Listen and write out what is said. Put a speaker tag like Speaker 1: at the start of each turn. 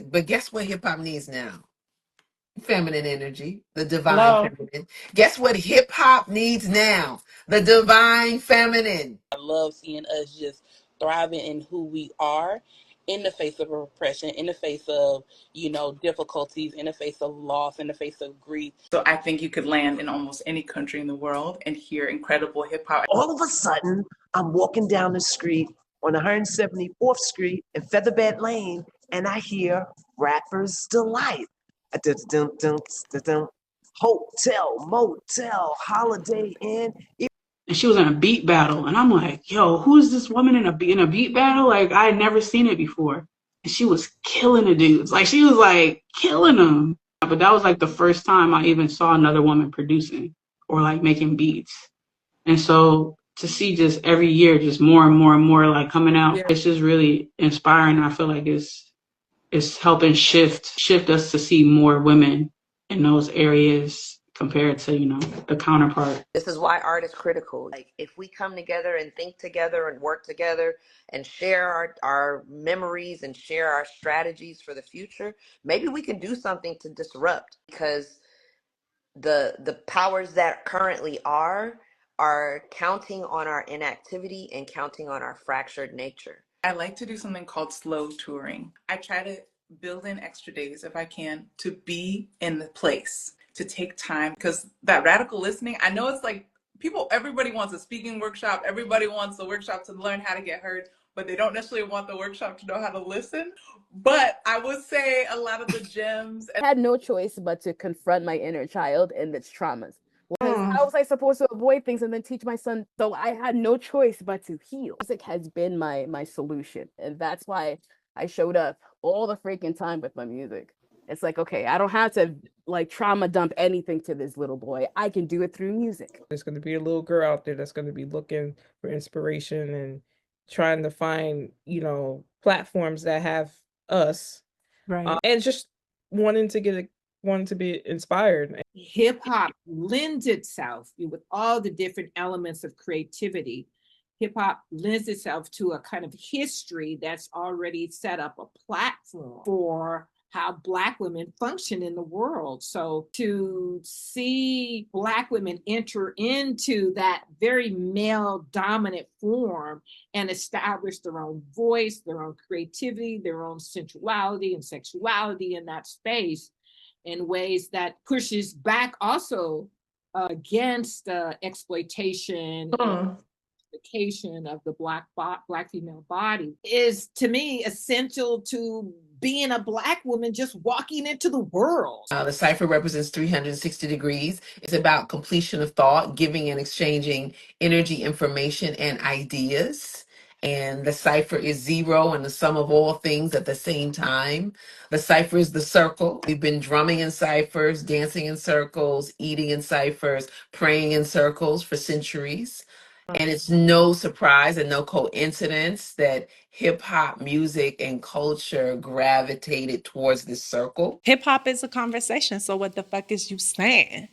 Speaker 1: but guess what hip hop needs now? Feminine energy, the divine
Speaker 2: Hello.
Speaker 1: feminine. Guess what hip hop needs now? The divine feminine.
Speaker 3: I love seeing us just thriving in who we are in the face of repression, in the face of, difficulties, in the face of loss, in the face of grief.
Speaker 2: So I think you could land in almost any country in the world and hear incredible hip hop.
Speaker 4: All of a sudden, I'm walking down the street on 174th Street in Featherbed Lane, and I hear Rapper's Delight. Hotel, motel, Holiday Inn.
Speaker 5: And she was in a beat battle, and I'm like, yo, who is this woman in a beat battle? Like, I had never seen it before. And she was killing the dudes. Like, she was like killing them. But that was like the first time I even saw another woman producing or like making beats. And so to see just every year just more and more and more like coming out, it's just really inspiring. I feel like it's helping shift us to see more women in those areas compared to, the counterpart.
Speaker 6: This is why art is critical. Like, if we come together and think together and work together and share our memories and share our strategies for the future, maybe we can do something to disrupt, because the powers that currently are counting on our inactivity and counting on our fractured nature.
Speaker 2: I like to do something called slow touring. I try to build in extra days if I can to be in the place, to take time, because that radical listening, I know it's like everybody wants a speaking workshop, everybody wants a workshop to learn how to get heard, but they don't necessarily want the workshop to know how to listen. But I would say a lot of the gems.
Speaker 7: I had no choice but to confront my inner child and its traumas. How was I supposed to avoid things and then teach my son? So I had no choice but to heal. Music has been my solution. And that's why I showed up all the freaking time with my music. It's like, okay, I don't have to like trauma dump anything to this little boy. I can do it through music.
Speaker 8: There's going to be a little girl out there that's going to be looking for inspiration and trying to find, platforms that have us.
Speaker 9: Right.
Speaker 8: And just wanting to be inspired.
Speaker 9: Hip hop lends itself with all the different elements of creativity. Hip hop lends itself to a kind of history that's already set up a platform for how Black women function in the world. So to see Black women enter into that very male dominant form and establish their own voice, their own creativity, their own sensuality and sexuality in that space in ways that pushes back also against exploitation and of the Black female body is, to me, essential to being a Black woman just walking into the world.
Speaker 1: The cypher represents 360 degrees. It's about completion of thought, giving and exchanging energy, information, and ideas. And the cypher is zero and the sum of all things at the same time. The cypher is the circle. We've been drumming in ciphers, dancing in circles, eating in ciphers, praying in circles for centuries. And it's no surprise and no coincidence that hip hop music and culture gravitated towards this circle.
Speaker 10: Hip hop is a conversation. So what the fuck is you saying?